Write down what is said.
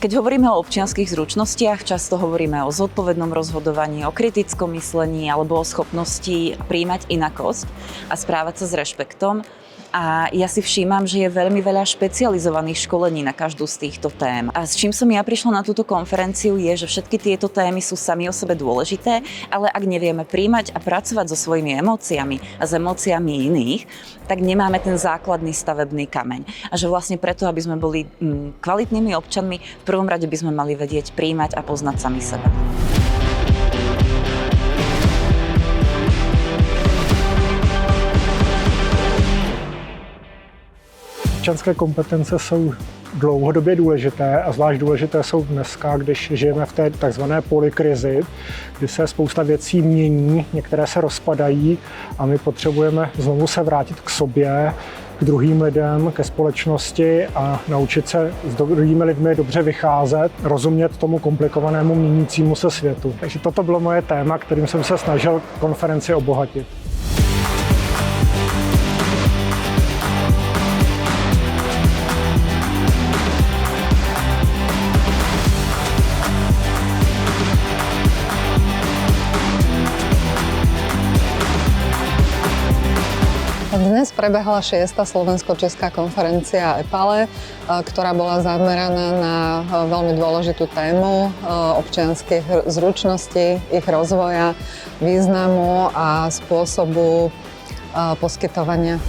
Keď hovoríme o občianskych zručnostiach, často hovoríme o zodpovednom rozhodovaní, o kritickom myslení alebo o schopnosti prijímať inakosť a správať sa s rešpektom. A ja si všímam, že je veľmi veľa špecializovaných školení na každú z týchto tém. A s čím som ja prišla na túto konferenciu je, že všetky tieto témy sú sami o sebe dôležité, ale ak nevieme prijímať a pracovať so svojimi emóciami a s emóciami iných, tak nemáme ten základný stavebný kameň. A že vlastne preto, aby sme boli kvalitnými občanmi, v prvom rade by sme mali vedieť prijímať a poznať sami seba. Občanské kompetence jsou dlouhodobě důležité a zvlášť důležité jsou dneska, když žijeme v té takzvané polykrizi, kdy se spousta věcí mění, některé se rozpadají a my potřebujeme znovu se vrátit k sobě, k druhým lidem, ke společnosti a naučit se s druhými lidmi dobře vycházet, rozumět tomu komplikovanému měnícímu se světu. Takže toto bylo moje téma, kterým jsem se snažil konferenci obohatit. Dnes prebehla 6. slovensko-česká konferencia EPALE, ktorá bola zameraná na veľmi dôležitú tému občianskych zručností, ich rozvoja, významu a spôsobu poskytovania.